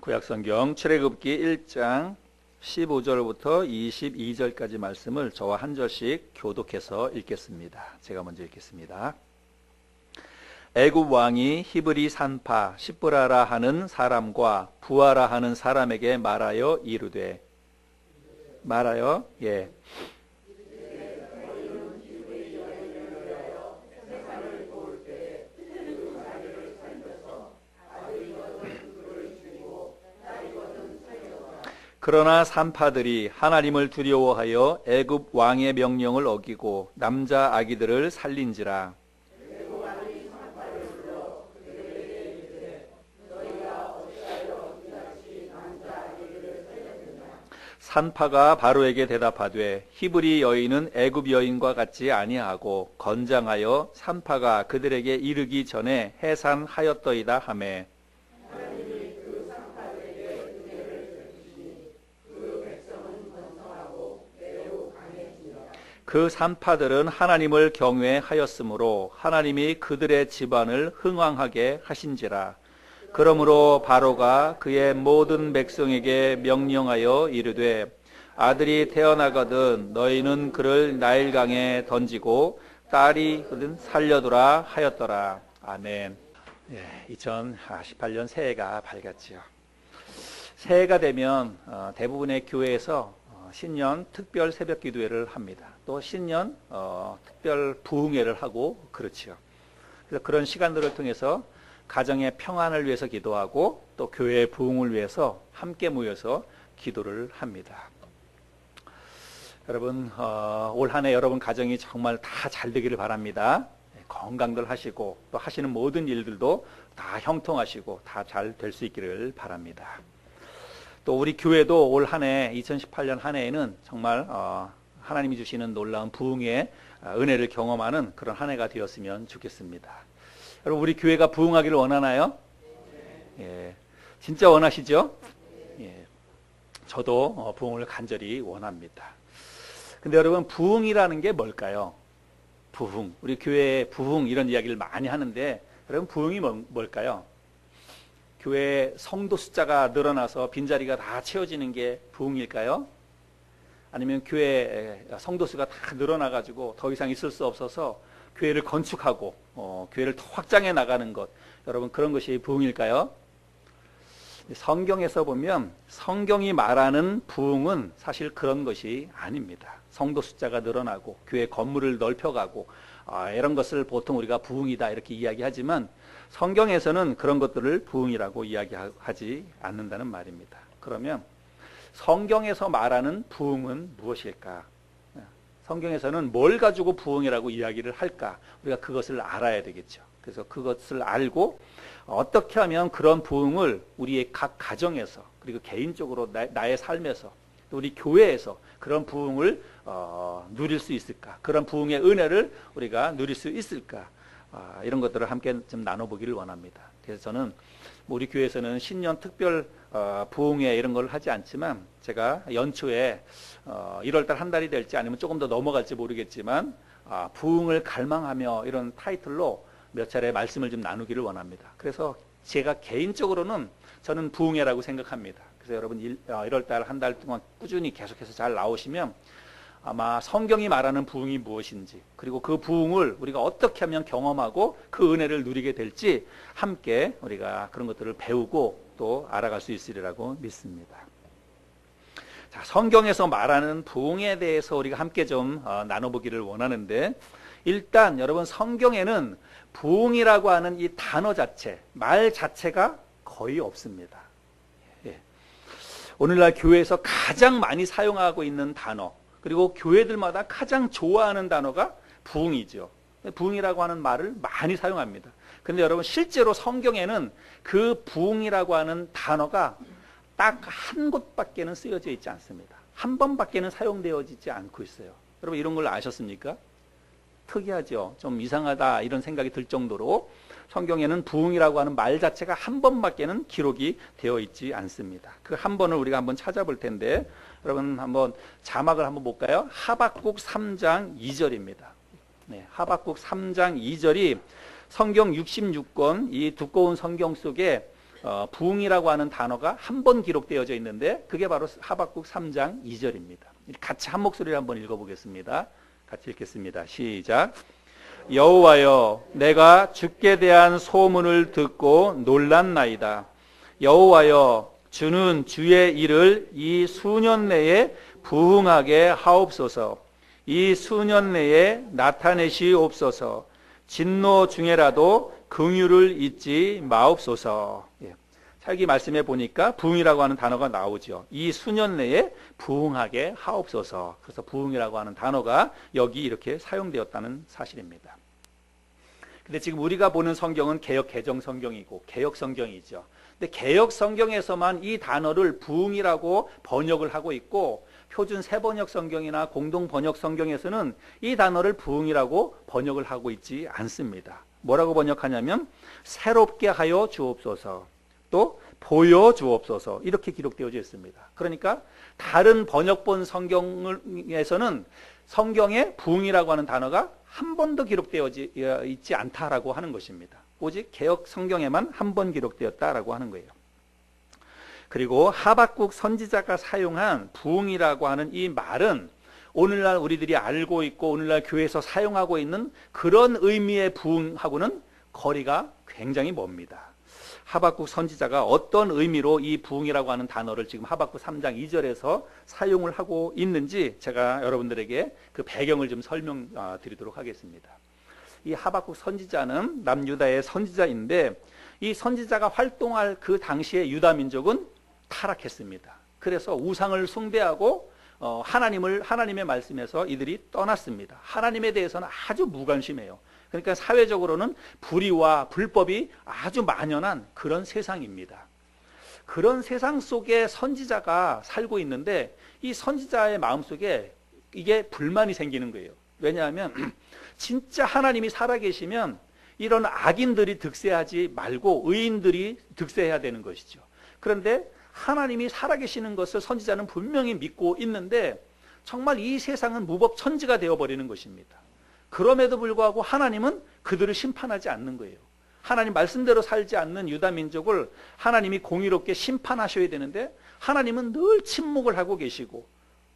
구약성경 출애굽기 1장 15절부터 22절까지 말씀을 저와 한 절씩 교독해서 읽겠습니다. 제가 먼저 읽겠습니다. 애굽 왕이 히브리 산파 시브라라 하는 사람과 부하라 하는 사람에게 말하여 이르되 그러나 산파들이 하나님을 두려워하여 애굽 왕의 명령을 어기고 남자 아기들을 살린지라. 산파가 바로에게 대답하되 히브리 여인은 애굽 여인과 같지 아니하고 건장하여 산파가 그들에게 이르기 전에 해산하였더이다 하매 그 산파들은 하나님을 경외하였으므로 하나님이 그들의 집안을 흥왕하게 하신지라. 그러므로 바로가 그의 모든 백성에게 명령하여 이르되 아들이 태어나거든 너희는 그를 나일강에 던지고 딸이거든 살려두라 하였더라. 아멘. 2018년 새해가 밝았지요. 새해가 되면 대부분의 교회에서 신년 특별 새벽 기도회를 합니다. 또 신년 특별 부흥회를 하고 그렇지요. 그래서 그런 시간들을 통해서 가정의 평안을 위해서 기도하고 또 교회의 부흥을 위해서 함께 모여서 기도를 합니다. 여러분 올 한 해 여러분 가정이 정말 다 잘 되기를 바랍니다. 건강들 하시고 또 하시는 모든 일들도 다 형통하시고 다 잘 될 수 있기를 바랍니다. 또 우리 교회도 올 한 해 2018년 한 해에는 정말 하나님이 주시는 놀라운 부흥의 은혜를 경험하는 그런 한 해가 되었으면 좋겠습니다. 여러분 우리 교회가 부흥하기를 원하나요? 예, 진짜 원하시죠? 예, 저도 부흥을 간절히 원합니다. 근데 여러분 부흥이라는 게 뭘까요? 부흥, 우리 교회의 부흥 이런 이야기를 많이 하는데 여러분 부흥이 뭘까요? 교회 성도 숫자가 늘어나서 빈자리가 다 채워지는 게 부흥일까요? 아니면 교회 성도 수가 다 늘어나가지고 더 이상 있을 수 없어서 교회를 건축하고 교회를 더 확장해 나가는 것, 여러분 그런 것이 부흥일까요? 성경에서 보면 성경이 말하는 부흥은 사실 그런 것이 아닙니다. 성도 숫자가 늘어나고 교회 건물을 넓혀가고 이런 것을 보통 우리가 부흥이다 이렇게 이야기하지만 성경에서는 그런 것들을 부흥이라고 이야기하지 않는다는 말입니다. 그러면 성경에서 말하는 부흥은 무엇일까? 성경에서는 뭘 가지고 부흥이라고 이야기를 할까? 우리가 그것을 알아야 되겠죠. 그래서 그것을 알고 어떻게 하면 그런 부흥을 우리의 각 가정에서 그리고 개인적으로 나의 삶에서 또 우리 교회에서 그런 부흥을 누릴 수 있을까? 그런 부흥의 은혜를 우리가 누릴 수 있을까? 이런 것들을 함께 좀 나눠보기를 원합니다. 그래서 저는 우리 교회에서는 신년 특별 부흥회 이런 걸 하지 않지만 제가 연초에 1월달 한 달이 될지 아니면 조금 더 넘어갈지 모르겠지만 부흥을 갈망하며 이런 타이틀로 몇 차례 말씀을 좀 나누기를 원합니다. 그래서 제가 개인적으로는 저는 부흥회라고 생각합니다. 그래서 여러분 1월달 한 달 동안 꾸준히 계속해서 잘 나오시면 아마 성경이 말하는 부흥이 무엇인지 그리고 그 부흥을 우리가 어떻게 하면 경험하고 그 은혜를 누리게 될지 함께 우리가 그런 것들을 배우고 또 알아갈 수 있으리라고 믿습니다. 자, 성경에서 말하는 부흥에 대해서 우리가 함께 좀 나눠보기를 원하는데 일단 여러분 성경에는 부흥이라고 하는 이 단어 자체, 말 자체가 거의 없습니다. 예. 오늘날 교회에서 가장 많이 사용하고 있는 단어 그리고 교회들마다 가장 좋아하는 단어가 부흥이죠. 부흥이라고 하는 말을 많이 사용합니다. 그런데 여러분 실제로 성경에는 그 부흥이라고 하는 단어가 딱 한 곳밖에는 쓰여져 있지 않습니다. 한 번밖에는 사용되어지지 않고 있어요. 여러분 이런 걸 아셨습니까? 특이하죠. 좀 이상하다 이런 생각이 들 정도로 성경에는 부흥이라고 하는 말 자체가 한 번밖에는 기록이 되어 있지 않습니다. 그 한 번을 우리가 한번 찾아볼 텐데 여러분 한번 자막을 한번 볼까요? 하박국 3장 2절입니다. 네, 하박국 3장 2절이 성경 66권 이 두꺼운 성경 속에 부흥이라고 하는 단어가 한 번 기록되어져 있는데 그게 바로 하박국 3장 2절입니다. 같이 한 목소리로 한번 읽어보겠습니다. 같이 읽겠습니다. 시작. 여호와여, 내가 주께 대한 소문을 듣고 놀랐나이다. 여호와여, 주는 주의 일을 이 수년 내에 부흥하게 하옵소서. 이 수년 내에 나타내시옵소서. 진노 중에라도 긍휼을 잊지 마옵소서. 여기 말씀해 보니까 부흥이라고 하는 단어가 나오죠. 이 수년 내에 부흥하게 하옵소서. 그래서 부흥이라고 하는 단어가 여기 이렇게 사용되었다는 사실입니다. 근데 지금 우리가 보는 성경은 개역 개정 성경이고 개역 성경이죠. 근데 개역 성경에서만 이 단어를 부흥이라고 번역을 하고 있고 표준 세번역 성경이나 공동 번역 성경에서는 이 단어를 부흥이라고 번역을 하고 있지 않습니다. 뭐라고 번역하냐면 새롭게 하여 주옵소서, 또 보여주옵소서, 이렇게 기록되어져 있습니다. 그러니까 다른 번역본 성경에서는 성경에 부흥이라고 하는 단어가 한 번도 기록되어 있지 않다라고 하는 것입니다. 오직 개역 성경에만 한 번 기록되었다라고 하는 거예요. 그리고 하박국 선지자가 사용한 부흥이라고 하는 이 말은 오늘날 우리들이 알고 있고 오늘날 교회에서 사용하고 있는 그런 의미의 부흥하고는 거리가 굉장히 멉니다. 하박국 선지자가 어떤 의미로 이 부흥이라고 하는 단어를 지금 하박국 3장 2절에서 사용을 하고 있는지 제가 여러분들에게 그 배경을 좀 설명드리도록 하겠습니다. 이 하박국 선지자는 남유다의 선지자인데 이 선지자가 활동할 그 당시의 유다 민족은 타락했습니다. 그래서 우상을 숭배하고 하나님의 말씀에서 이들이 떠났습니다. 하나님에 대해서는 아주 무관심해요. 그러니까 사회적으로는 불의와 불법이 아주 만연한 그런 세상입니다. 그런 세상 속에 선지자가 살고 있는데 이 선지자의 마음속에 이게 불만이 생기는 거예요. 왜냐하면 진짜 하나님이 살아계시면 이런 악인들이 득세하지 말고 의인들이 득세해야 되는 것이죠. 그런데 하나님이 살아계시는 것을 선지자는 분명히 믿고 있는데 정말 이 세상은 무법천지가 되어버리는 것입니다. 그럼에도 불구하고 하나님은 그들을 심판하지 않는 거예요. 하나님 말씀대로 살지 않는 유다 민족을 하나님이 공의롭게 심판하셔야 되는데 하나님은 늘 침묵을 하고 계시고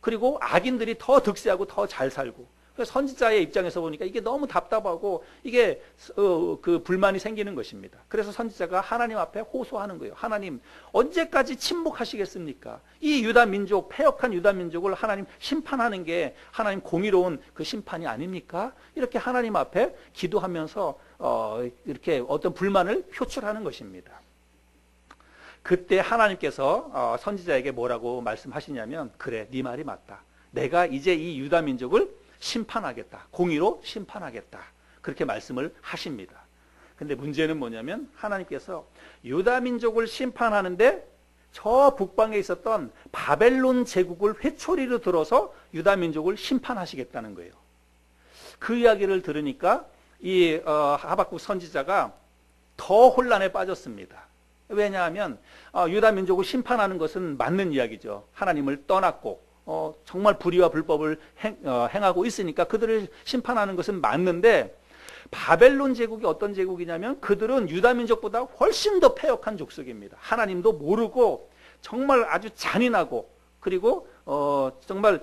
그리고 악인들이 더 득세하고 더 잘 살고 선지자의 입장에서 보니까 이게 너무 답답하고 이게 그 불만이 생기는 것입니다. 그래서 선지자가 하나님 앞에 호소하는 거예요. 하나님, 언제까지 침묵하시겠습니까? 이 유다 민족, 패역한 유다 민족을 하나님 심판하는 게 하나님 공의로운 그 심판이 아닙니까? 이렇게 하나님 앞에 기도하면서 이렇게 어떤 불만을 표출하는 것입니다. 그때 하나님께서 선지자에게 뭐라고 말씀하시냐면, 그래, 네 말이 맞다. 내가 이제 이 유다 민족을 심판하겠다. 공의로 심판하겠다. 그렇게 말씀을 하십니다. 근데 문제는 뭐냐면 하나님께서 유다 민족을 심판하는데 저 북방에 있었던 바벨론 제국을 회초리로 들어서 유다 민족을 심판하시겠다는 거예요. 그 이야기를 들으니까 이 하박국 선지자가 더 혼란에 빠졌습니다. 왜냐하면 유다 민족을 심판하는 것은 맞는 이야기죠. 하나님을 떠났고 정말 불의와 불법을 행하고 있으니까 그들을 심판하는 것은 맞는데 바벨론 제국이 어떤 제국이냐면 그들은 유다 민족보다 훨씬 더 패역한 족속입니다. 하나님도 모르고 정말 아주 잔인하고 그리고 정말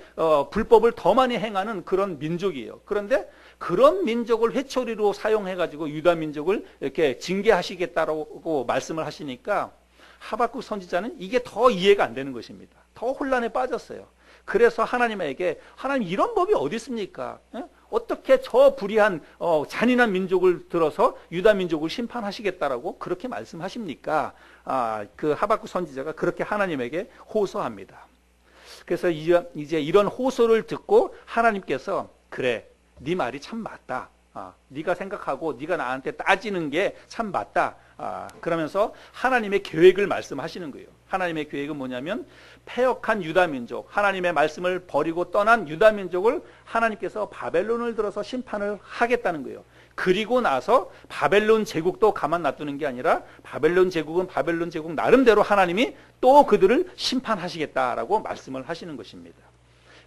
불법을 더 많이 행하는 그런 민족이에요. 그런데 그런 민족을 회초리로 사용해가지고 유다 민족을 이렇게 징계하시겠다고 말씀을 하시니까 하박국 선지자는 이게 더 이해가 안 되는 것입니다. 더 혼란에 빠졌어요. 그래서 하나님에게 하나님 이런 법이 어디 있습니까? 어떻게 저 불의한 잔인한 민족을 들어서 유다 민족을 심판하시겠다라고 그렇게 말씀하십니까? 그 하박국 선지자가 그렇게 하나님에게 호소합니다. 그래서 이제 이런 호소를 듣고 하나님께서 그래, 네 말이 참 맞다. 네가 생각하고 네가 나한테 따지는 게 참 맞다. 그러면서 하나님의 계획을 말씀하시는 거예요. 하나님의 계획은 뭐냐면 패역한 유다 민족, 하나님의 말씀을 버리고 떠난 유다 민족을 하나님께서 바벨론을 들어서 심판을 하겠다는 거예요. 그리고 나서 바벨론 제국도 가만 놔두는 게 아니라 바벨론 제국은 바벨론 제국 나름대로 하나님이 또 그들을 심판하시겠다라고 말씀을 하시는 것입니다.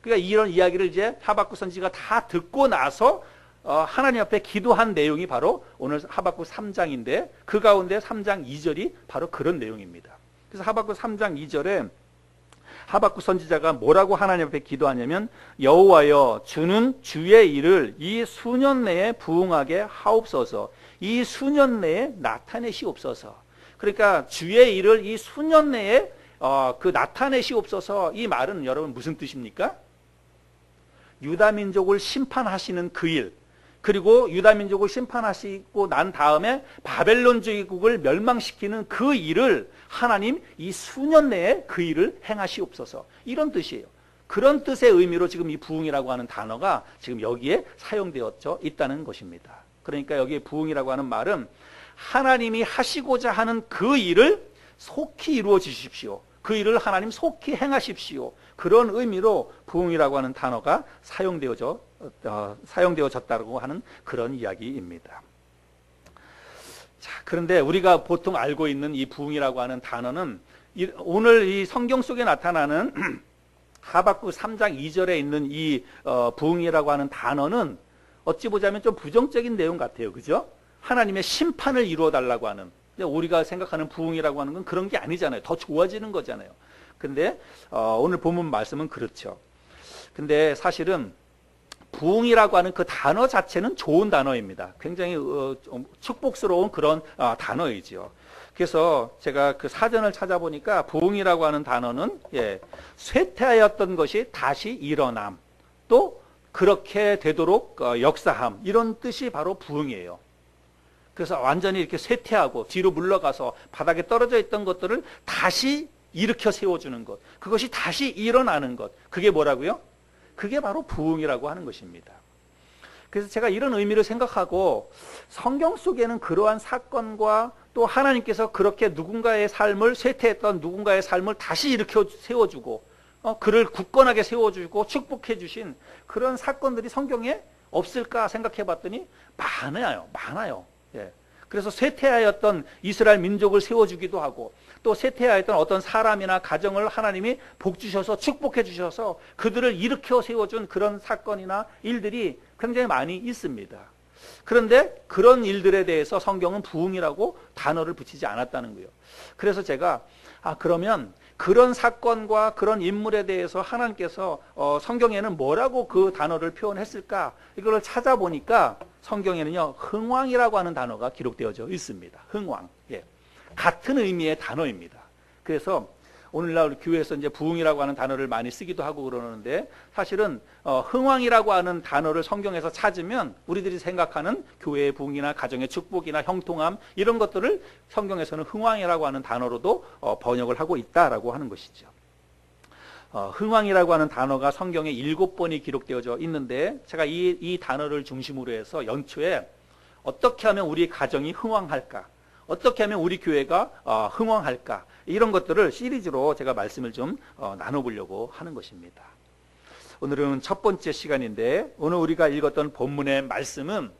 그러니까 이런 이야기를 이제 하박국 선지가 다 듣고 나서 하나님 앞에 기도한 내용이 바로 오늘 하박국 3장인데 그 가운데 3장 2절이 바로 그런 내용입니다. 그래서 하박국 3장 2절에 하박국 선지자가 뭐라고 하나님 앞에 기도하냐면 여호와여 주는 주의 일을 이 수년 내에 부응하게 하옵소서. 이 수년 내에 나타내시옵소서. 그러니까 주의 일을 이 수년 내에 그 나타내시옵소서. 이 말은 여러분 무슨 뜻입니까? 유다 민족을 심판하시는 그 일, 그리고 유다 민족을 심판하시고 난 다음에 바벨론 제국을 멸망시키는 그 일을 하나님 이 수년 내에 그 일을 행하시옵소서. 이런 뜻이에요. 그런 뜻의 의미로 지금 이 부응이라고 하는 단어가 지금 여기에 사용되어져 있다는 것입니다. 그러니까 여기에 부응이라고 하는 말은 하나님이 하시고자 하는 그 일을 속히 이루어 주십시오. 그 일을 하나님 속히 행하십시오. 그런 의미로 부응이라고 하는 단어가 사용되어졌다고 하는 그런 이야기입니다. 자, 그런데 우리가 보통 알고 있는 이 부응이라고 하는 단어는 오늘 이 성경 속에 나타나는 하박국 3장 2절에 있는 이 부응이라고 하는 단어는 어찌 보자면 좀 부정적인 내용 같아요. 그죠? 하나님의 심판을 이루어 달라고 하는, 우리가 생각하는 부응이라고 하는 건 그런 게 아니잖아요. 더 좋아지는 거잖아요. 근데 오늘 본문 말씀은 그렇죠. 근데 사실은 부응이라고 하는 그 단어 자체는 좋은 단어입니다. 굉장히 축복스러운 그런 단어이지요. 그래서 제가 그 사전을 찾아보니까 부응이라고 하는 단어는 쇠퇴하였던 것이 다시 일어남, 또 그렇게 되도록 역사함, 이런 뜻이 바로 부응이에요. 그래서 완전히 이렇게 쇠퇴하고 뒤로 물러가서 바닥에 떨어져 있던 것들을 다시 일으켜 세워주는 것, 그것이 다시 일어나는 것, 그게 뭐라고요? 그게 바로 부응이라고 하는 것입니다. 그래서 제가 이런 의미를 생각하고 성경 속에는 그러한 사건과 또 하나님께서 그렇게 누군가의 삶을 쇠퇴했던 누군가의 삶을 다시 일으켜 세워주고 그를 굳건하게 세워주고 축복해 주신 그런 사건들이 성경에 없을까 생각해 봤더니 많아요. 예. 그래서 쇠퇴하였던 이스라엘 민족을 세워주기도 하고 또 쇠퇴하였던 어떤 사람이나 가정을 하나님이 복 주셔서 축복해 주셔서 그들을 일으켜 세워준 그런 사건이나 일들이 굉장히 많이 있습니다. 그런데 그런 일들에 대해서 성경은 부응이라고 단어를 붙이지 않았다는 거예요. 그래서 제가 그러면 그런 사건과 그런 인물에 대해서 하나님께서 성경에는 뭐라고 그 단어를 표현했을까? 이걸 찾아보니까 성경에는요, 흥왕이라고 하는 단어가 기록되어져 있습니다. 흥왕. 예. 같은 의미의 단어입니다. 그래서 오늘날 우리 교회에서 이제 부흥이라고 하는 단어를 많이 쓰기도 하고 그러는데 사실은 흥왕이라고 하는 단어를 성경에서 찾으면 우리들이 생각하는 교회의 부흥이나 가정의 축복이나 형통함 이런 것들을 성경에서는 흥왕이라고 하는 단어로도 번역을 하고 있다라고 하는 것이죠. 흥왕이라고 하는 단어가 성경에 7번이 기록되어져 있는데 제가 이 단어를 중심으로 해서 연초에 어떻게 하면 우리 가정이 흥왕할까, 어떻게 하면 우리 교회가 흥왕할까, 이런 것들을 시리즈로 제가 말씀을 좀 나눠보려고 하는 것입니다. 오늘은 첫 번째 시간인데 오늘 우리가 읽었던 본문의 말씀은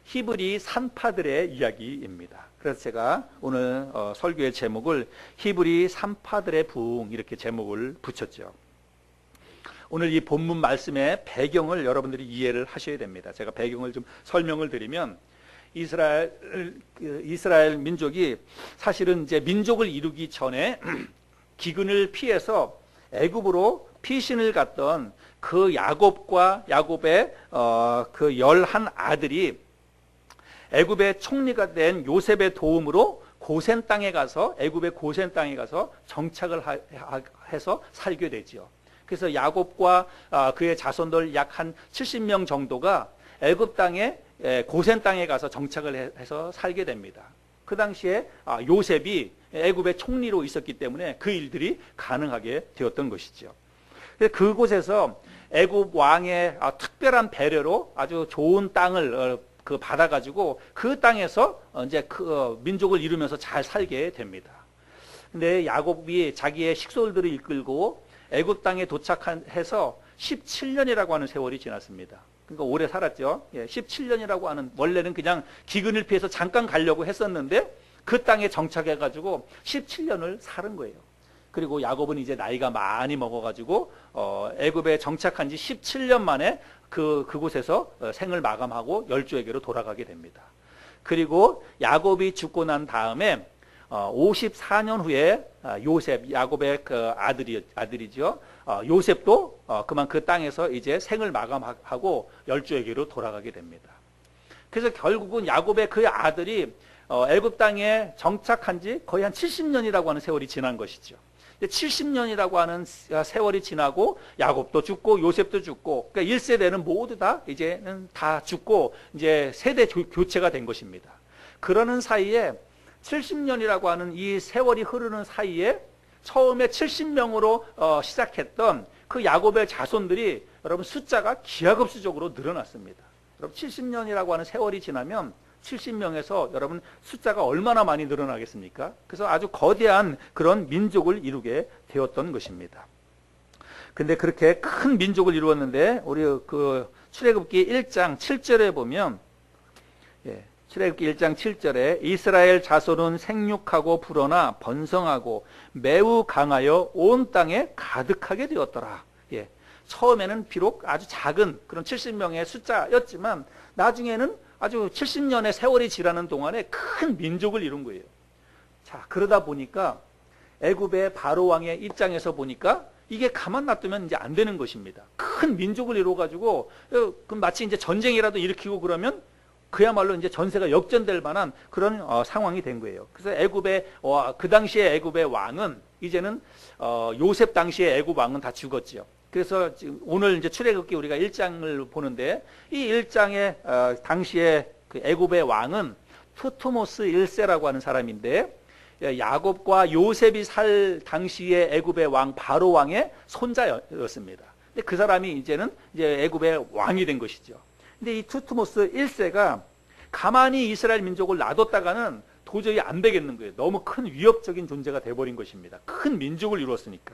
히브리 산파들의 이야기입니다. 그래서 제가 오늘 설교의 제목을 히브리 산파들의 부흥 이렇게 제목을 붙였죠. 오늘 이 본문 말씀의 배경을 여러분들이 이해를 하셔야 됩니다. 제가 배경을 좀 설명을 드리면 이스라엘 민족이 사실은 이제 민족을 이루기 전에 기근을 피해서 애굽으로 피신을 갔던 그 야곱의 그 11 아들이 애굽의 총리가 된 요셉의 도움으로 고센 땅에 가서 애굽의 고센 땅에 가서 정착을 해서 살게 되죠. 그래서 야곱과 그의 자손들 약 한 70명 정도가 애굽 땅에 고센 땅에 가서 정착을 해서 살게 됩니다. 그 당시에 요셉이 애굽의 총리로 있었기 때문에 그 일들이 가능하게 되었던 것이죠. 그곳에서 애굽 왕의 특별한 배려로 아주 좋은 땅을 받아가지고 그 땅에서 이제 그 민족을 이루면서 잘 살게 됩니다. 근데 야곱이 자기의 식솔들을 이끌고 애굽 땅에 도착해서 17년이라고 하는 세월이 지났습니다. 그러니까 오래 살았죠. 17년이라고 하는, 원래는 그냥 기근을 피해서 잠깐 가려고 했었는데 그 땅에 정착해가지고 17년을 사는 거예요. 그리고 야곱은 이제 나이가 많이 먹어가지고 애굽에 정착한 지 17년 만에 그곳에서 생을 마감하고 열조에게로 돌아가게 됩니다. 그리고 야곱이 죽고 난 다음에 54년 후에 요셉, 야곱의 그 아들이죠. 요셉도 그만 그 땅에서 이제 생을 마감하고 열조에게로 돌아가게 됩니다. 그래서 결국은 야곱의 그 아들이 애굽 땅에 정착한 지 거의 한 70년이라고 하는 세월이 지난 것이죠. 70년이라고 하는 세월이 지나고 야곱도 죽고 요셉도 죽고, 그러니까 1세대는 모두 다 이제는 다 죽고 이제 세대 교체가 된 것입니다. 그러는 사이에 70년이라고 하는 이 세월이 흐르는 사이에 처음에 70명으로 시작했던 그 야곱의 자손들이 여러분 숫자가 기하급수적으로 늘어났습니다. 여러분 70년이라고 하는 세월이 지나면 70명에서 여러분 숫자가 얼마나 많이 늘어나겠습니까? 그래서 아주 거대한 그런 민족을 이루게 되었던 것입니다. 근데 그렇게 큰 민족을 이루었는데 우리 그 출애굽기 1장 7절에 보면 출애굽기 1장 7절에 이스라엘 자손은 생육하고 불어나 번성하고 매우 강하여 온 땅에 가득하게 되었더라. 처음에는 비록 아주 작은 그런 70명의 숫자였지만 나중에는 아주 70년의 세월이 지나는 동안에 큰 민족을 이룬 거예요. 자, 그러다 보니까 애굽의 바로 왕의 입장에서 보니까 이게 가만 놔두면 이제 안 되는 것입니다. 큰 민족을 이루어가지고 마치 이제 전쟁이라도 일으키고 그러면 그야말로 이제 전세가 역전될 만한 그런 상황이 된 거예요. 그래서 그 당시에 애굽의 왕은 이제는 요셉 당시에 애굽 왕은 다 죽었죠. 그래서 지금 오늘 이제 출애굽기 우리가 1장을 보는데 이 1장의 당시에 그 애굽의 왕은 투트모스 1세라고 하는 사람인데 야곱과 요셉이 살 당시에 애굽의 왕 바로 왕의 손자였습니다. 근데 그 사람이 이제는 이제 애굽의 왕이 된 것이죠. 근데 이 투트모스 1세가 가만히 이스라엘 민족을 놔뒀다가는 도저히 안 되겠는 거예요. 너무 큰 위협적인 존재가 돼버린 것입니다. 큰 민족을 이루었으니까.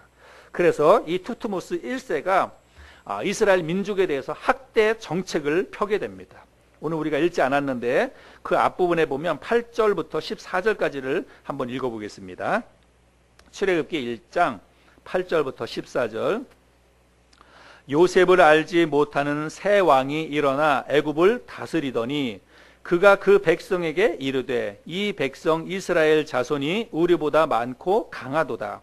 그래서 이 투트모스 1세가 이스라엘 민족에 대해서 학대 정책을 펴게 됩니다. 오늘 우리가 읽지 않았는데 그 앞부분에 보면 8절부터 14절까지를 한번 읽어보겠습니다. 출애굽기 1장 8절부터 14절. 요셉을 알지 못하는 새 왕이 일어나 애굽을 다스리더니 그가 그 백성에게 이르되 이 백성 이스라엘 자손이 우리보다 많고 강하도다.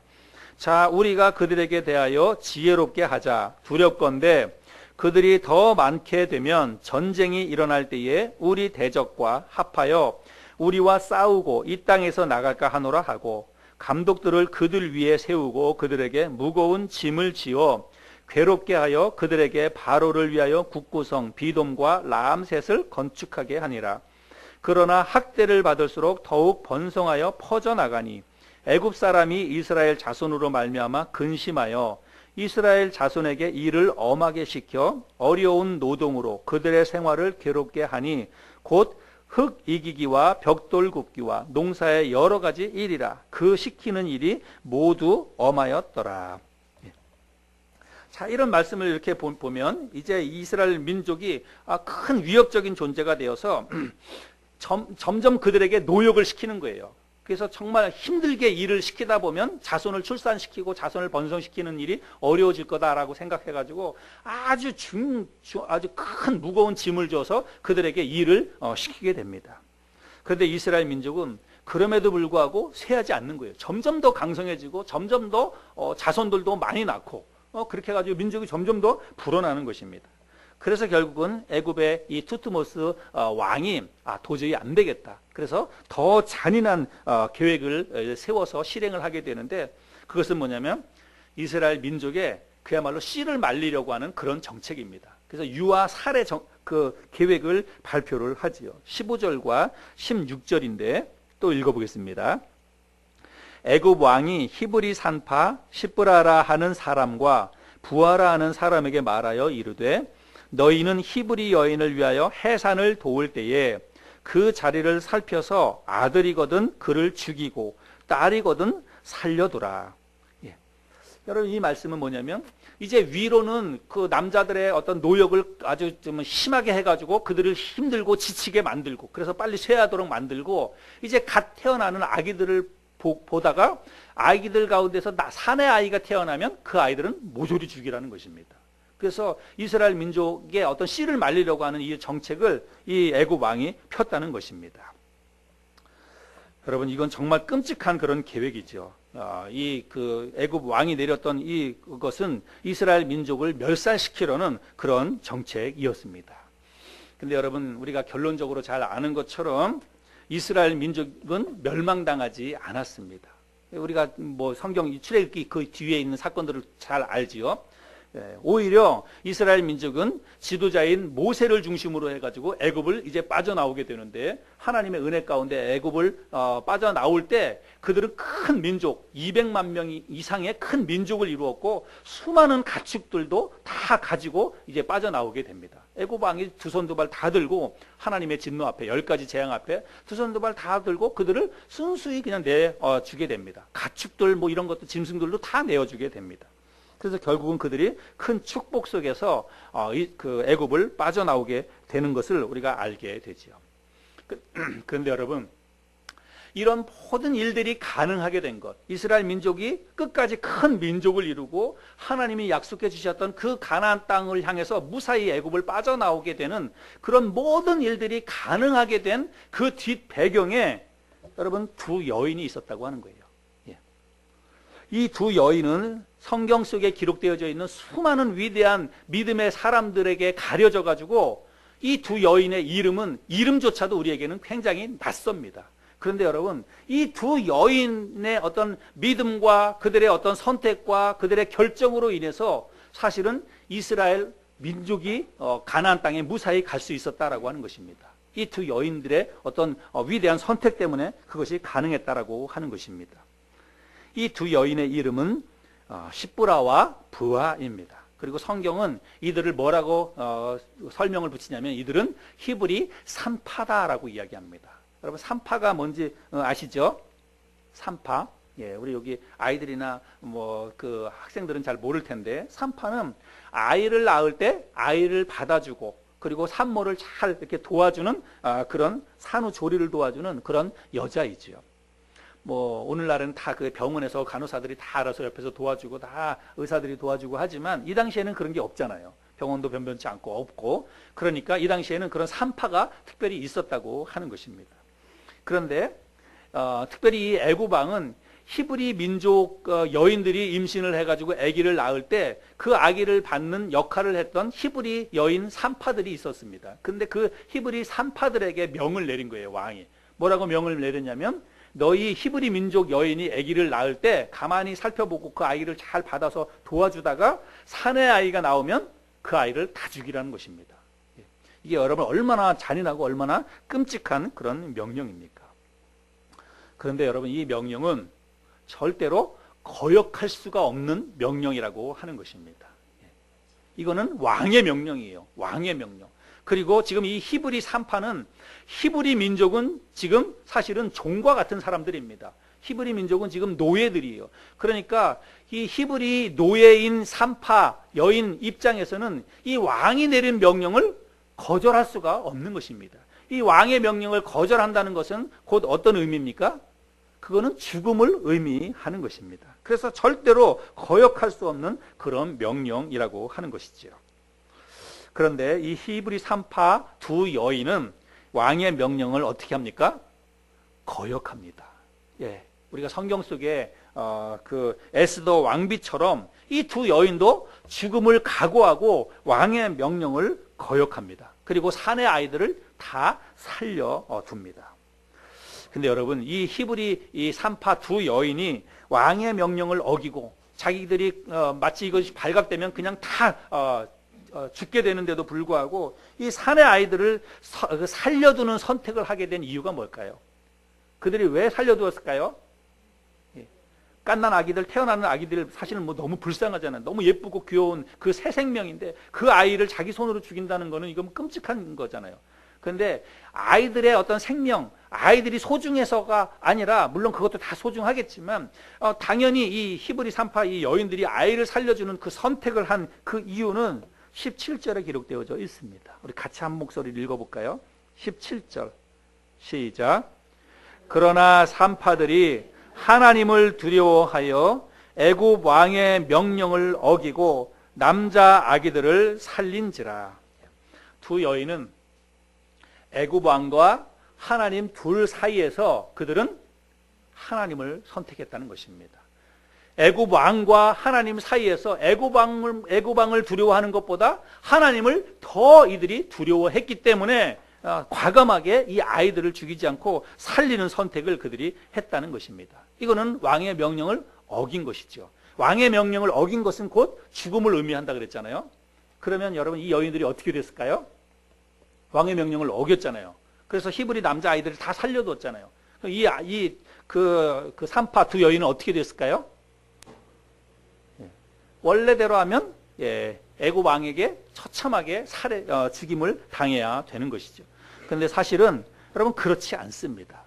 자, 우리가 그들에게 대하여 지혜롭게 하자. 두렵건대 그들이 더 많게 되면 전쟁이 일어날 때에 우리 대적과 합하여 우리와 싸우고 이 땅에서 나갈까 하노라 하고 감독들을 그들 위에 세우고 그들에게 무거운 짐을 지어 괴롭게 하여 그들에게 바로를 위하여 국구성 비돔과 라암셋을 건축하게 하니라. 그러나 학대를 받을수록 더욱 번성하여 퍼져나가니 애굽 사람이 이스라엘 자손으로 말미암아 근심하여 이스라엘 자손에게 일을 엄하게 시켜 어려운 노동으로 그들의 생활을 괴롭게 하니 곧 흙 이기기와 벽돌 굽기와 농사의 여러 가지 일이라. 그 시키는 일이 모두 엄하였더라. 자, 이런 말씀을 이렇게 보면 이제 이스라엘 민족이 큰 위협적인 존재가 되어서 점점 그들에게 노역을 시키는 거예요. 그래서 정말 힘들게 일을 시키다 보면 자손을 출산시키고 자손을 번성시키는 일이 어려워질 거다라고 생각해가지고 아주 큰 무거운 짐을 줘서 그들에게 일을 시키게 됩니다. 그런데 이스라엘 민족은 그럼에도 불구하고 쇠하지 않는 거예요. 점점 더 강성해지고 점점 더 자손들도 많이 낳고 그렇게 해가지고 민족이 점점 더 불어나는 것입니다. 그래서 결국은 애굽의 이 투트모스 왕이 도저히 안 되겠다. 그래서 더 잔인한 계획을 세워서 실행을 하게 되는데 그것은 뭐냐면 이스라엘 민족의 그야말로 씨를 말리려고 하는 그런 정책입니다. 그래서 유아 살해 그 계획을 발표를 하지요. 15절과 16절인데 또 읽어보겠습니다. 애굽 왕이 히브리 산파 시브라라 하는 사람과 부하라 하는 사람에게 말하여 이르되 너희는 히브리 여인을 위하여 해산을 도울 때에 그 자리를 살펴서 아들이거든 그를 죽이고 딸이거든 살려두라. 여러분 이 말씀은 뭐냐면 이제 위로는 그 남자들의 어떤 노역을 아주 좀 심하게 해가지고 그들을 힘들고 지치게 만들고 그래서 빨리 쇠하도록 만들고 이제 갓 태어나는 아기들을 보다가 아기들 가운데서 사내 아이가 태어나면 그 아이들은 모조리 죽이라는 것입니다. 그래서 이스라엘 민족의 어떤 씨를 말리려고 하는 이 정책을 이 애굽 왕이 폈다는 것입니다. 여러분, 이건 정말 끔찍한 그런 계획이죠. 이 애굽 왕이 내렸던 이것은 이스라엘 민족을 멸살시키려는 그런 정책이었습니다. 근데 여러분, 우리가 결론적으로 잘 아는 것처럼 이스라엘 민족은 멸망당하지 않았습니다. 우리가 뭐 성경 출애굽기 그 뒤에 있는 사건들을 잘 알지요. 오히려 이스라엘 민족은 지도자인 모세를 중심으로 해가지고 애굽을 이제 빠져나오게 되는데, 하나님의 은혜 가운데 애굽을 빠져나올 때 그들은 큰 민족 200만 명 이상의 큰 민족을 이루었고 수많은 가축들도 다 가지고 이제 빠져나오게 됩니다. 애굽 왕이 두 손 두 발 다 들고 하나님의 진노 앞에 10가지 재앙 앞에 두 손 두 발 다 들고 그들을 순수히 그냥 내주게 됩니다. 가축들 뭐 이런 것도 짐승들도 다 내어주게 됩니다. 그래서 결국은 그들이 큰 축복 속에서 그 애굽을 빠져나오게 되는 것을 우리가 알게 되지요. 그런데 여러분, 이런 모든 일들이 가능하게 된 것, 이스라엘 민족이 끝까지 큰 민족을 이루고 하나님이 약속해 주셨던 그 가나안 땅을 향해서 무사히 애굽을 빠져나오게 되는 그런 모든 일들이 가능하게 된 그 뒷 배경에 여러분 두 여인이 있었다고 하는 거예요. 이 두 여인은 성경 속에 기록되어져 있는 수많은 위대한 믿음의 사람들에게 가려져 가지고 이 두 여인의 이름조차도 우리에게는 굉장히 낯섭니다. 그런데 여러분, 이 두 여인의 어떤 믿음과 그들의 어떤 선택과 그들의 결정으로 인해서 사실은 이스라엘 민족이 가나안 땅에 무사히 갈 수 있었다라고 하는 것입니다. 이 두 여인들의 어떤 위대한 선택 때문에 그것이 가능했다라고 하는 것입니다. 이 두 여인의 이름은 십부라와 부아입니다. 그리고 성경은 이들을 뭐라고 설명을 붙이냐면 이들은 히브리 산파다라고 이야기합니다. 여러분, 산파가 뭔지 아시죠? 산파. 예, 우리 여기 아이들이나 뭐 그 학생들은 잘 모를 텐데, 산파는 아이를 낳을 때 아이를 받아주고 그리고 산모를 잘 이렇게 도와주는 그런 산후조리를 도와주는 그런 여자이지요. 뭐 오늘날은 다 그 병원에서 간호사들이 다 알아서 옆에서 도와주고 다 의사들이 도와주고 하지만 이 당시에는 그런 게 없잖아요. 병원도 변변치 않고 없고, 그러니까 이 당시에는 그런 산파가 특별히 있었다고 하는 것입니다. 그런데 특별히 이 애굽 왕은 히브리 민족 여인들이 임신을 해가지고 아기를 낳을 때 그 아기를 받는 역할을 했던 히브리 여인 산파들이 있었습니다. 근데 그 히브리 산파들에게 명을 내린 거예요, 왕이. 뭐라고 명을 내렸냐면, 너희 히브리 민족 여인이 아기를 낳을 때 가만히 살펴보고 그 아이를 잘 받아서 도와주다가 사내 아이가 나오면 그 아이를 다 죽이라는 것입니다. 이게 여러분 얼마나 잔인하고 얼마나 끔찍한 그런 명령입니까? 그런데 여러분, 이 명령은 절대로 거역할 수가 없는 명령이라고 하는 것입니다. 이거는 왕의 명령이에요. 왕의 명령. 그리고 지금 이 히브리 산파는, 히브리 민족은 지금 사실은 종과 같은 사람들입니다. 히브리 민족은 지금 노예들이에요. 그러니까 이 히브리 노예인 산파 여인 입장에서는 이 왕이 내린 명령을 거절할 수가 없는 것입니다. 이 왕의 명령을 거절한다는 것은 곧 어떤 의미입니까? 그거는 죽음을 의미하는 것입니다. 그래서 절대로 거역할 수 없는 그런 명령이라고 하는 것이지요. 그런데 이 히브리 산파 두 여인은 왕의 명령을 어떻게 합니까? 거역합니다. 예, 우리가 성경 속에 그 에스더 왕비처럼 이 두 여인도 죽음을 각오하고 왕의 명령을 거역합니다. 그리고 사내 아이들을 다 살려둡니다. 근데 여러분, 이 히브리 이 산파 두 여인이 왕의 명령을 어기고 자기들이 마치 이것이 발각되면 그냥 다 죽게 되는데도 불구하고 이 사내 아이들을 살려두는 선택을 하게 된 이유가 뭘까요? 그들이 왜 살려두었을까요? 갓난 아기들, 태어나는 아기들 사실은 뭐 너무 불쌍하잖아요. 너무 예쁘고 귀여운 그 새 생명인데 그 아이를 자기 손으로 죽인다는 거는 이건 끔찍한 거잖아요. 그런데 아이들의 어떤 생명, 아이들이 소중해서가 아니라, 물론 그것도 다 소중하겠지만 당연히 이 히브리 산파 이 여인들이 아이를 살려주는 그 선택을 한 그 이유는 17절에 기록되어져 있습니다. 우리 같이 한 목소리를 읽어볼까요? 17절 시작. 그러나 산파들이 하나님을 두려워하여 애굽 왕의 명령을 어기고 남자 아기들을 살린지라. 두 여인은 애굽 왕과 하나님 둘 사이에서 그들은 하나님을 선택했다는 것입니다. 애굽 왕과 하나님 사이에서 애굽 왕을 두려워하는 것보다 하나님을 더 이들이 두려워했기 때문에 과감하게 이 아이들을 죽이지 않고 살리는 선택을 그들이 했다는 것입니다. 이거는 왕의 명령을 어긴 것이죠. 왕의 명령을 어긴 것은 곧 죽음을 의미한다 그랬잖아요. 그러면 여러분 이 여인들이 어떻게 됐을까요? 왕의 명령을 어겼잖아요. 그래서 히브리 남자 아이들을 다 살려뒀잖아요. 그 산파 두 여인은 어떻게 됐을까요? 원래대로 하면 애굽 왕에게 처참하게 죽임을 당해야 되는 것이죠. 그런데 사실은 여러분 그렇지 않습니다.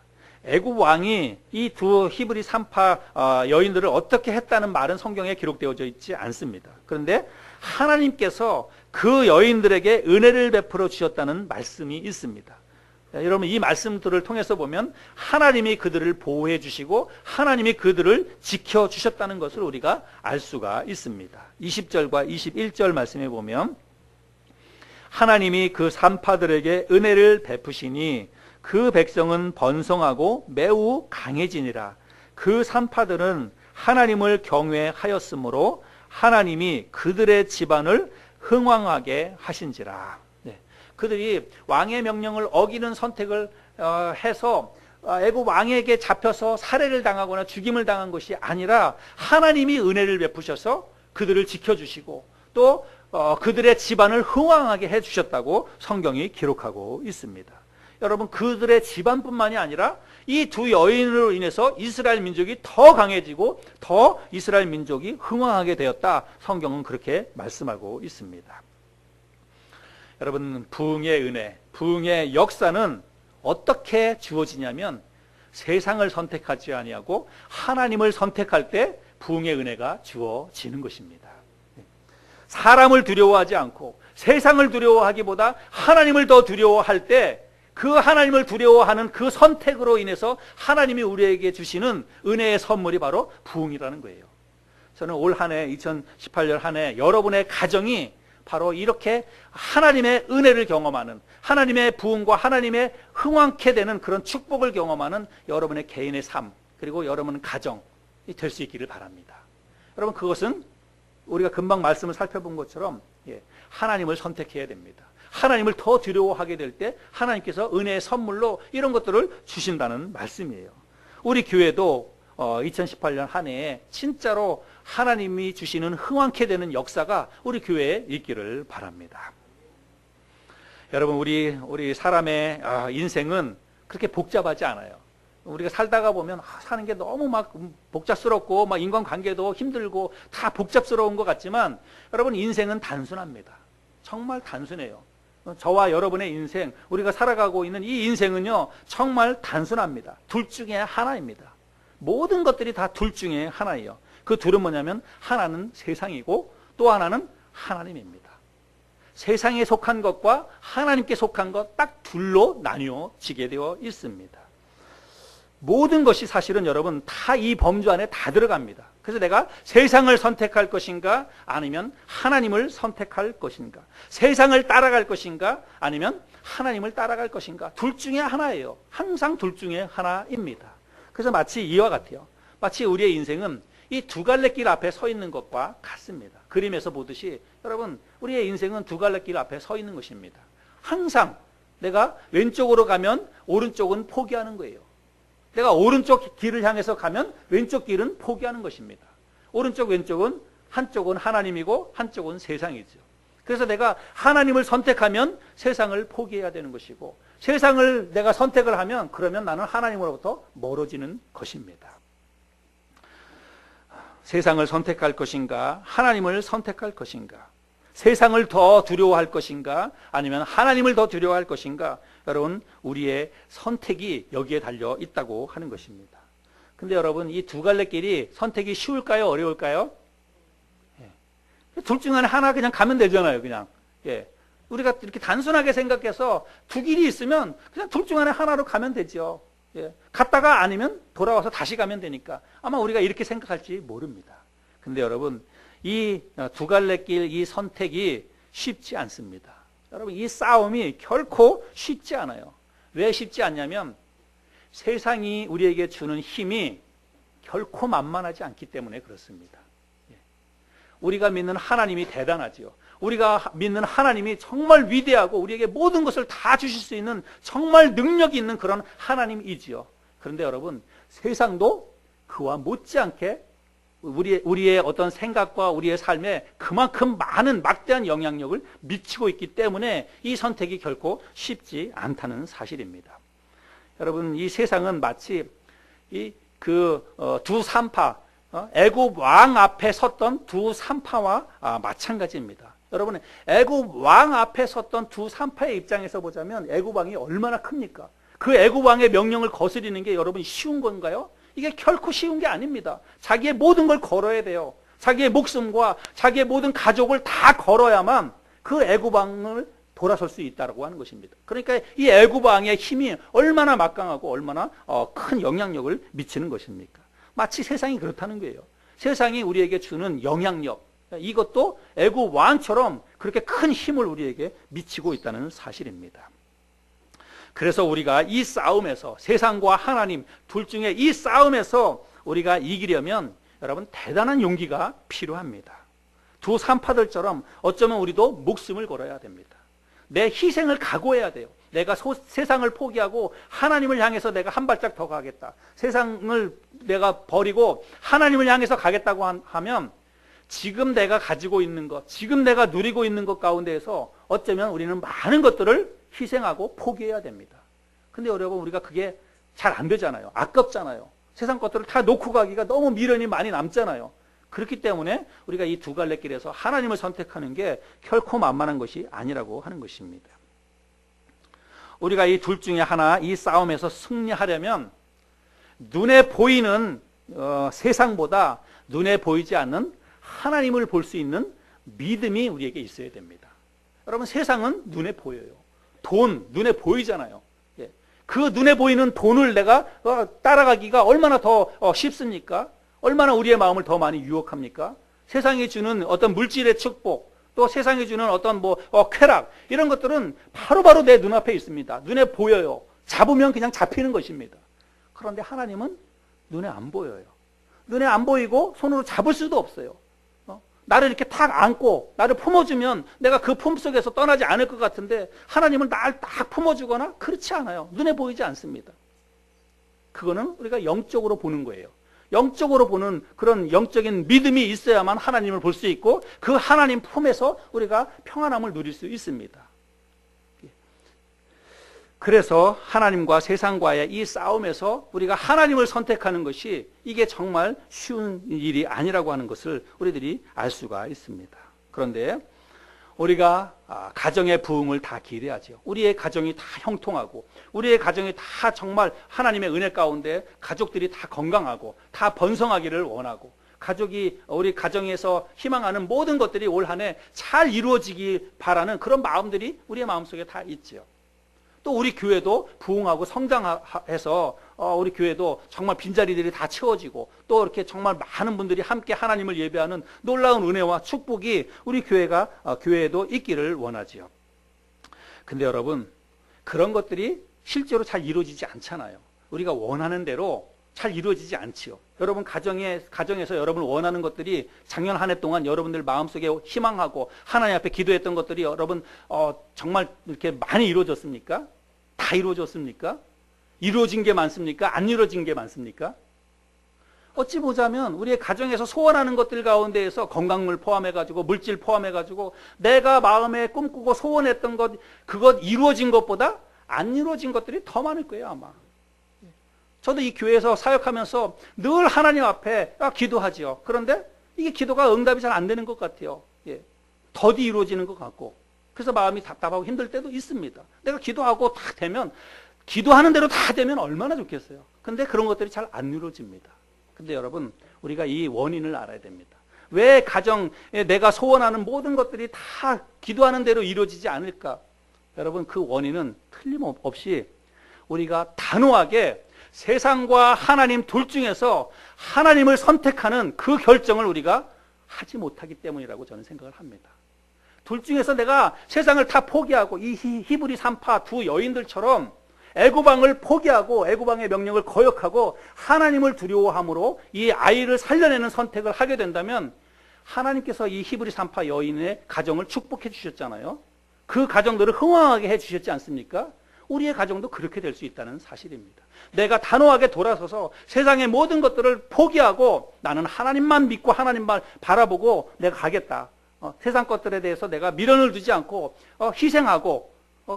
애굽 왕이 이 두 히브리 산파 여인들을 어떻게 했다는 말은 성경에 기록되어져 있지 않습니다. 그런데 하나님께서 그 여인들에게 은혜를 베풀어 주셨다는 말씀이 있습니다. 여러분 이 말씀들을 통해서 보면 하나님이 그들을 보호해 주시고 하나님이 그들을 지켜주셨다는 것을 우리가 알 수가 있습니다. 20절과 21절 말씀에 보면 하나님이 그 산파들에게 은혜를 베푸시니 그 백성은 번성하고 매우 강해지니라. 그 산파들은 하나님을 경외하였으므로 하나님이 그들의 집안을 흥왕하게 하신지라. 그들이 왕의 명령을 어기는 선택을 해서 애굽 왕에게 잡혀서 살해를 당하거나 죽임을 당한 것이 아니라 하나님이 은혜를 베푸셔서 그들을 지켜주시고 또 그들의 집안을 흥왕하게 해주셨다고 성경이 기록하고 있습니다. 여러분 그들의 집안뿐만이 아니라 이 두 여인으로 인해서 이스라엘 민족이 더 강해지고 더 이스라엘 민족이 흥왕하게 되었다. 성경은 그렇게 말씀하고 있습니다. 여러분 부흥의 은혜, 부흥의 역사는 어떻게 주어지냐면 세상을 선택하지 아니하고 하나님을 선택할 때 부흥의 은혜가 주어지는 것입니다. 사람을 두려워하지 않고 세상을 두려워하기보다 하나님을 더 두려워할 때 그 하나님을 두려워하는 그 선택으로 인해서 하나님이 우리에게 주시는 은혜의 선물이 바로 부흥이라는 거예요. 저는 올 한 해 2018년 한 해 여러분의 가정이 바로 이렇게 하나님의 은혜를 경험하는 하나님의 부흥과 하나님의 흥왕케 되는 그런 축복을 경험하는 여러분의 개인의 삶 그리고 여러분 가정이 될 수 있기를 바랍니다. 여러분 그것은 우리가 금방 말씀을 살펴본 것처럼 하나님을 선택해야 됩니다. 하나님을 더 두려워하게 될 때 하나님께서 은혜의 선물로 이런 것들을 주신다는 말씀이에요. 우리 교회도 2018년 한 해에 진짜로 하나님이 주시는 흥왕케 되는 역사가 우리 교회에 있기를 바랍니다. 여러분 우리 사람의 인생은 그렇게 복잡하지 않아요. 우리가 살다가 보면 사는 게 너무 막 복잡스럽고 막 인간관계도 힘들고 다 복잡스러운 것 같지만 여러분 인생은 단순합니다. 정말 단순해요. 저와 여러분의 인생, 우리가 살아가고 있는 이 인생은요 정말 단순합니다. 둘 중에 하나입니다. 모든 것들이 다 둘 중에 하나예요. 그 둘은 뭐냐면 하나는 세상이고 또 하나는 하나님입니다. 세상에 속한 것과 하나님께 속한 것 딱 둘로 나뉘어지게 되어 있습니다. 모든 것이 사실은 여러분 다 이 범주 안에 다 들어갑니다. 그래서 내가 세상을 선택할 것인가 아니면 하나님을 선택할 것인가, 세상을 따라갈 것인가 아니면 하나님을 따라갈 것인가, 둘 중에 하나예요. 항상 둘 중에 하나입니다. 그래서 마치 이와 같아요. 마치 우리의 인생은 이 두 갈래 길 앞에 서 있는 것과 같습니다. 그림에서 보듯이 여러분 우리의 인생은 두 갈래 길 앞에 서 있는 것입니다. 항상 내가 왼쪽으로 가면 오른쪽은 포기하는 거예요. 내가 오른쪽 길을 향해서 가면 왼쪽 길은 포기하는 것입니다. 오른쪽 왼쪽은 한쪽은 하나님이고 한쪽은 세상이죠. 그래서 내가 하나님을 선택하면 세상을 포기해야 되는 것이고 세상을 내가 선택을 하면 그러면 나는 하나님으로부터 멀어지는 것입니다. 세상을 선택할 것인가 하나님을 선택할 것인가, 세상을 더 두려워할 것인가 아니면 하나님을 더 두려워할 것인가, 여러분 우리의 선택이 여기에 달려 있다고 하는 것입니다. 근데 여러분 이 두 갈래 길이 선택이 쉬울까요 어려울까요? 둘 중 하나 그냥 가면 되잖아요. 그냥 우리가 이렇게 단순하게 생각해서 두 길이 있으면 그냥 둘 중 하나로 가면 되죠. 예. 갔다가 아니면 돌아와서 다시 가면 되니까 아마 우리가 이렇게 생각할지 모릅니다. 근데 여러분, 이 두 갈래 길, 이 선택이 쉽지 않습니다. 여러분, 이 싸움이 결코 쉽지 않아요. 왜 쉽지 않냐면 세상이 우리에게 주는 힘이 결코 만만하지 않기 때문에 그렇습니다. 우리가 믿는 하나님이 대단하지요. 우리가 믿는 하나님이 정말 위대하고 우리에게 모든 것을 다 주실 수 있는 정말 능력이 있는 그런 하나님이지요. 그런데 여러분, 세상도 그와 못지않게 우리의 어떤 생각과 우리의 삶에 그만큼 많은 막대한 영향력을 미치고 있기 때문에 이 선택이 결코 쉽지 않다는 사실입니다. 여러분, 이 세상은 마치 두 산파, 애굽 왕 앞에 섰던 두 산파와 마찬가지입니다. 여러분, 애굽 왕 앞에 섰던 두 산파의 입장에서 보자면 애굽 왕이 얼마나 큽니까? 그 애굽 왕의 명령을 거스리는 게 여러분 쉬운 건가요? 이게 결코 쉬운 게 아닙니다. 자기의 모든 걸 걸어야 돼요. 자기의 목숨과 자기의 모든 가족을 다 걸어야만 그 애굽 왕을 돌아설 수 있다고 하는 것입니다. 그러니까 이 애굽 왕의 힘이 얼마나 막강하고 얼마나 큰 영향력을 미치는 것입니까? 마치 세상이 그렇다는 거예요. 세상이 우리에게 주는 영향력, 이것도 애굽 왕처럼 그렇게 큰 힘을 우리에게 미치고 있다는 사실입니다. 그래서 우리가 이 싸움에서, 세상과 하나님 둘 중에 이 싸움에서 우리가 이기려면 여러분 대단한 용기가 필요합니다. 두 산파들처럼 어쩌면 우리도 목숨을 걸어야 됩니다. 내 희생을 각오해야 돼요. 내가 세상을 포기하고 하나님을 향해서 내가 한 발짝 더 가겠다. 세상을 내가 버리고 하나님을 향해서 가겠다고 하면 지금 내가 가지고 있는 것, 지금 내가 누리고 있는 것 가운데에서 어쩌면 우리는 많은 것들을 희생하고 포기해야 됩니다. 근데 여러분, 우리가 그게 잘 안 되잖아요. 아깝잖아요. 세상 것들을 다 놓고 가기가 너무 미련이 많이 남잖아요. 그렇기 때문에 우리가 이 두 갈래 길에서 하나님을 선택하는 게 결코 만만한 것이 아니라고 하는 것입니다. 우리가 이 둘 중에 하나, 이 싸움에서 승리하려면 눈에 보이는 세상보다 눈에 보이지 않는 하나님을 볼 수 있는 믿음이 우리에게 있어야 됩니다. 여러분, 세상은 눈에 보여요. 돈, 눈에 보이잖아요. 그 눈에 보이는 돈을 내가 따라가기가 얼마나 더 쉽습니까? 얼마나 우리의 마음을 더 많이 유혹합니까? 세상이 주는 어떤 물질의 축복, 또 세상이 주는 어떤 쾌락, 이런 것들은 바로바로 내 눈앞에 있습니다. 눈에 보여요. 잡으면 그냥 잡히는 것입니다. 그런데 하나님은 눈에 안 보여요. 눈에 안 보이고 손으로 잡을 수도 없어요. 나를 이렇게 탁 안고 나를 품어주면 내가 그 품속에서 떠나지 않을 것 같은데 하나님은 나를 딱 품어주거나 그렇지 않아요. 눈에 보이지 않습니다. 그거는 우리가 영적으로 보는 거예요. 영적으로 보는 그런 영적인 믿음이 있어야만 하나님을 볼 수 있고 그 하나님 품에서 우리가 평안함을 누릴 수 있습니다. 그래서 하나님과 세상과의 이 싸움에서 우리가 하나님을 선택하는 것이 이게 정말 쉬운 일이 아니라고 하는 것을 우리들이 알 수가 있습니다. 그런데 우리가 가정의 부흥을 다 기대하죠. 우리의 가정이 다 형통하고 우리의 가정이 다 정말 하나님의 은혜 가운데 가족들이 다 건강하고 다 번성하기를 원하고 우리 가정에서 희망하는 모든 것들이 올 한 해 잘 이루어지기 바라는 그런 마음들이 우리의 마음속에 다 있죠. 또 우리 교회도 부흥하고 성장해서 우리 교회도 정말 빈자리들이 다 채워지고 또 이렇게 정말 많은 분들이 함께 하나님을 예배하는 놀라운 은혜와 축복이 우리 교회에도 있기를 원하지요. 근데 여러분, 그런 것들이 실제로 잘 이루어지지 않잖아요. 우리가 원하는 대로 잘 이루어지지 않지요. 여러분 가정에서 여러분 원하는 것들이 작년 한 해 동안 여러분들 마음속에 희망하고 하나님 앞에 기도했던 것들이 여러분 정말 이렇게 많이 이루어졌습니까? 다 이루어졌습니까? 이루어진 게 많습니까? 안 이루어진 게 많습니까? 어찌 보자면 우리의 가정에서 소원하는 것들 가운데에서 건강을 포함해가지고 물질 포함해가지고 내가 마음에 꿈꾸고 소원했던 것, 그것 이루어진 것보다 안 이루어진 것들이 더 많을 거예요, 아마. 저도 이 교회에서 사역하면서 늘 하나님 앞에 기도하지요. 그런데 이게 기도가 응답이 잘 안 되는 것 같아요. 더디 이루어지는 것 같고. 그래서 마음이 답답하고 힘들 때도 있습니다. 내가 기도하고 다 되면, 기도하는 대로 다 되면 얼마나 좋겠어요. 근데 그런 것들이 잘 안 이루어집니다. 근데 여러분, 우리가 이 원인을 알아야 됩니다. 왜 가정에 내가 소원하는 모든 것들이 다 기도하는 대로 이루어지지 않을까? 여러분, 그 원인은 틀림없이 우리가 단호하게 세상과 하나님 둘 중에서 하나님을 선택하는 그 결정을 우리가 하지 못하기 때문이라고 저는 생각을 합니다. 둘 중에서 내가 세상을 다 포기하고 이 히브리 산파 두 여인들처럼 애굽왕을 포기하고 애굽왕의 명령을 거역하고 하나님을 두려워함으로 이 아이를 살려내는 선택을 하게 된다면 하나님께서 이 히브리 산파 여인의 가정을 축복해 주셨잖아요. 그 가정들을 흥왕하게 해 주셨지 않습니까? 우리의 가정도 그렇게 될 수 있다는 사실입니다. 내가 단호하게 돌아서서 세상의 모든 것들을 포기하고 나는 하나님만 믿고 하나님만 바라보고 내가 가겠다. 세상 것들에 대해서 내가 미련을 두지 않고 희생하고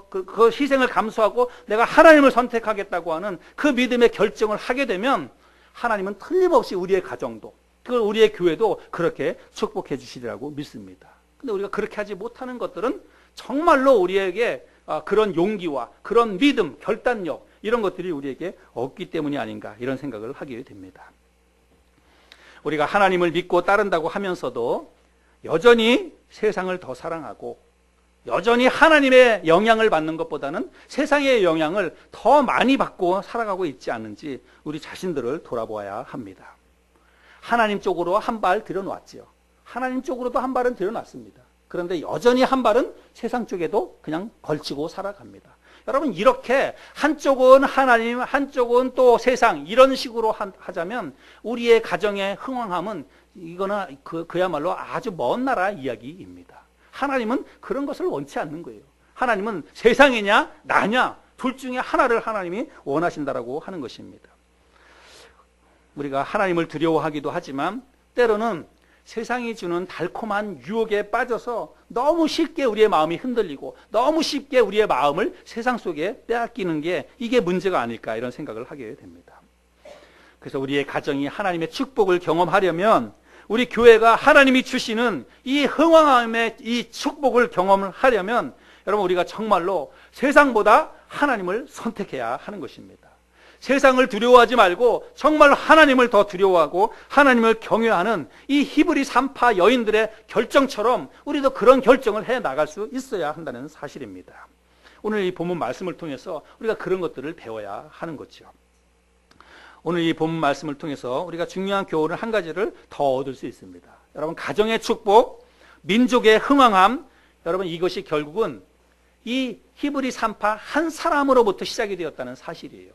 그 희생을 감수하고 내가 하나님을 선택하겠다고 하는 그 믿음의 결정을 하게 되면 하나님은 틀림없이 우리의 가정도 우리의 교회도 그렇게 축복해 주시리라고 믿습니다. 근데 우리가 그렇게 하지 못하는 것들은 정말로 우리에게 그런 용기와 그런 믿음, 결단력 이런 것들이 우리에게 없기 때문이 아닌가 이런 생각을 하게 됩니다. 우리가 하나님을 믿고 따른다고 하면서도 여전히 세상을 더 사랑하고 여전히 하나님의 영향을 받는 것보다는 세상의 영향을 더 많이 받고 살아가고 있지 않은지 우리 자신들을 돌아보아야 합니다. 하나님 쪽으로 한 발 들여놓았지요. 하나님 쪽으로도 한 발은 들여놨습니다. 그런데 여전히 한 발은 세상 쪽에도 그냥 걸치고 살아갑니다. 여러분 이렇게 한쪽은 하나님, 한쪽은 또 세상 이런 식으로 하자면 우리의 가정의 흥왕함은 이거는 그야말로 아주 먼 나라 이야기입니다. 하나님은 그런 것을 원치 않는 거예요. 하나님은 세상이냐 나냐 둘 중에 하나를 하나님이 원하신다라고 하는 것입니다. 우리가 하나님을 두려워하기도 하지만 때로는 세상이 주는 달콤한 유혹에 빠져서 너무 쉽게 우리의 마음이 흔들리고 너무 쉽게 우리의 마음을 세상 속에 빼앗기는 게 이게 문제가 아닐까 이런 생각을 하게 됩니다. 그래서 우리의 가정이 하나님의 축복을 경험하려면 우리 교회가 하나님이 주시는 이 흥왕함의 이 축복을 경험을 하려면 여러분 우리가 정말로 세상보다 하나님을 선택해야 하는 것입니다. 세상을 두려워하지 말고 정말 하나님을 더 두려워하고 하나님을 경외하는 이 히브리 산파 여인들의 결정처럼 우리도 그런 결정을 해 나갈 수 있어야 한다는 사실입니다. 오늘 이 본문 말씀을 통해서 우리가 그런 것들을 배워야 하는 거죠. 오늘 이 본문 말씀을 통해서 우리가 중요한 교훈을 한 가지를 더 얻을 수 있습니다. 여러분 가정의 축복, 민족의 흥왕함, 여러분 이것이 결국은 이 히브리 산파 한 사람으로부터 시작이 되었다는 사실이에요.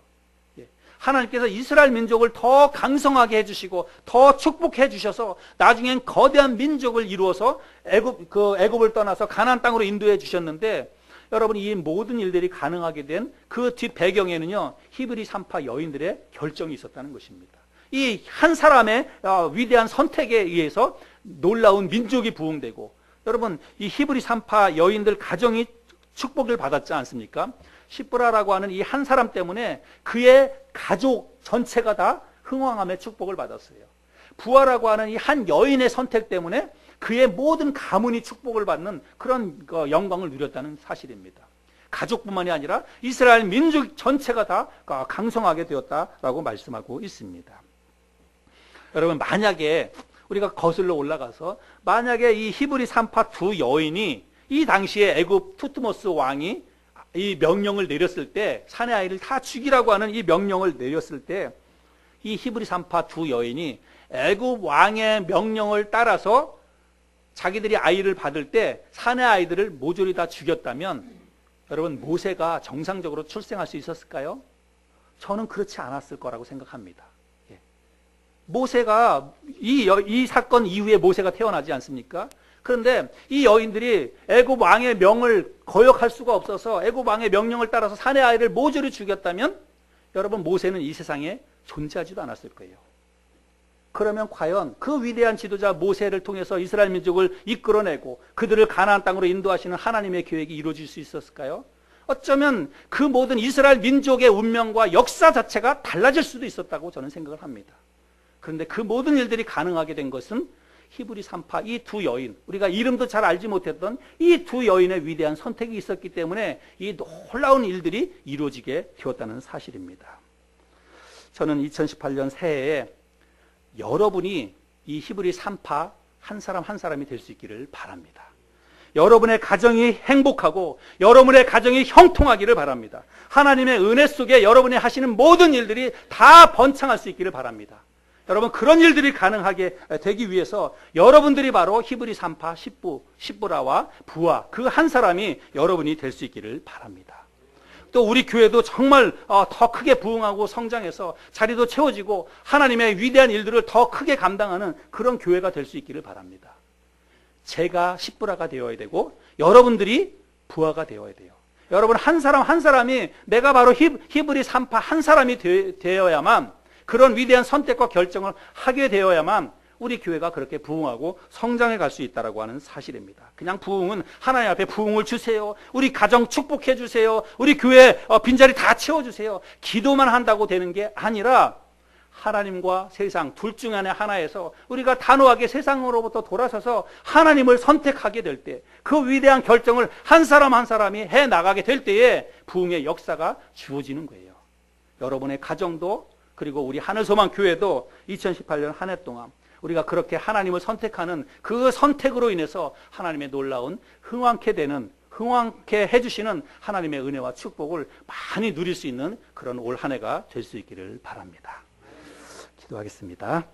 하나님께서 이스라엘 민족을 더 강성하게 해주시고 더 축복해 주셔서 나중엔 거대한 민족을 이루어서 애굽을 떠나서 가나안 땅으로 인도해 주셨는데 여러분 이 모든 일들이 가능하게 된 그 뒷 배경에는요 히브리 산파 여인들의 결정이 있었다는 것입니다. 이 한 사람의 위대한 선택에 의해서 놀라운 민족이 부흥되고 여러분 이 히브리 산파 여인들 가정이 축복을 받았지 않습니까? 시브라라고 하는 이 한 사람 때문에 그의 가족 전체가 다 흥왕함의 축복을 받았어요. 부하라고 하는 이 한 여인의 선택 때문에 그의 모든 가문이 축복을 받는 그런 영광을 누렸다는 사실입니다. 가족뿐만이 아니라 이스라엘 민족 전체가 다 강성하게 되었다라고 말씀하고 있습니다. 여러분 만약에 우리가 거슬러 올라가서 만약에 이 히브리 산파 두 여인이 이 당시에 애굽 투트모스 왕이 이 명령을 내렸을 때 사내 아이를 다 죽이라고 하는 이 명령을 내렸을 때 이 히브리 산파 두 여인이 애굽 왕의 명령을 따라서 자기들이 아이를 받을 때 사내 아이들을 모조리 다 죽였다면 여러분 모세가 정상적으로 출생할 수 있었을까요? 저는 그렇지 않았을 거라고 생각합니다. 모세가 이 사건 이후에 모세가 태어나지 않습니까? 그런데 이 여인들이 애굽 왕의 명을 거역할 수가 없어서 애굽 왕의 명령을 따라서 사내 아이를 모조리 죽였다면 여러분 모세는 이 세상에 존재하지도 않았을 거예요. 그러면 과연 그 위대한 지도자 모세를 통해서 이스라엘 민족을 이끌어내고 그들을 가나안 땅으로 인도하시는 하나님의 계획이 이루어질 수 있었을까요? 어쩌면 그 모든 이스라엘 민족의 운명과 역사 자체가 달라질 수도 있었다고 저는 생각을 합니다. 그런데 그 모든 일들이 가능하게 된 것은 히브리 산파 이 두 여인, 우리가 이름도 잘 알지 못했던 이 두 여인의 위대한 선택이 있었기 때문에 이 놀라운 일들이 이루어지게 되었다는 사실입니다. 저는 2018년 새해에 여러분이 이 히브리 산파 한 사람 한 사람이 될 수 있기를 바랍니다. 여러분의 가정이 행복하고 여러분의 가정이 형통하기를 바랍니다. 하나님의 은혜 속에 여러분이 하시는 모든 일들이 다 번창할 수 있기를 바랍니다. 여러분, 그런 일들이 가능하게 되기 위해서 여러분들이 바로 히브리 3파 10부라와 부하 그 한 사람이 여러분이 될 수 있기를 바랍니다. 또 우리 교회도 정말 더 크게 부흥하고 성장해서 자리도 채워지고 하나님의 위대한 일들을 더 크게 감당하는 그런 교회가 될 수 있기를 바랍니다. 제가 10부라가 되어야 되고 여러분들이 부하가 되어야 돼요. 여러분, 한 사람 한 사람이 내가 바로 히브리 3파 한 사람이 되어야만, 그런 위대한 선택과 결정을 하게 되어야만 우리 교회가 그렇게 부흥하고 성장해 갈 수 있다라고 하는 사실입니다. 그냥 부흥은 하나님 앞에 부흥을 주세요, 우리 가정 축복해 주세요, 우리 교회 빈자리 다 채워주세요, 기도만 한다고 되는 게 아니라 하나님과 세상 둘 중 하나에서 우리가 단호하게 세상으로부터 돌아서서 하나님을 선택하게 될 때, 그 위대한 결정을 한 사람 한 사람이 해나가게 될 때에 부흥의 역사가 주어지는 거예요. 여러분의 가정도, 그리고 우리 하늘소망 교회도 2018년 한 해 동안 우리가 그렇게 하나님을 선택하는 그 선택으로 인해서 하나님의 놀라운 흥왕케 해주시는 하나님의 은혜와 축복을 많이 누릴 수 있는 그런 올 한 해가 될 수 있기를 바랍니다. 기도하겠습니다.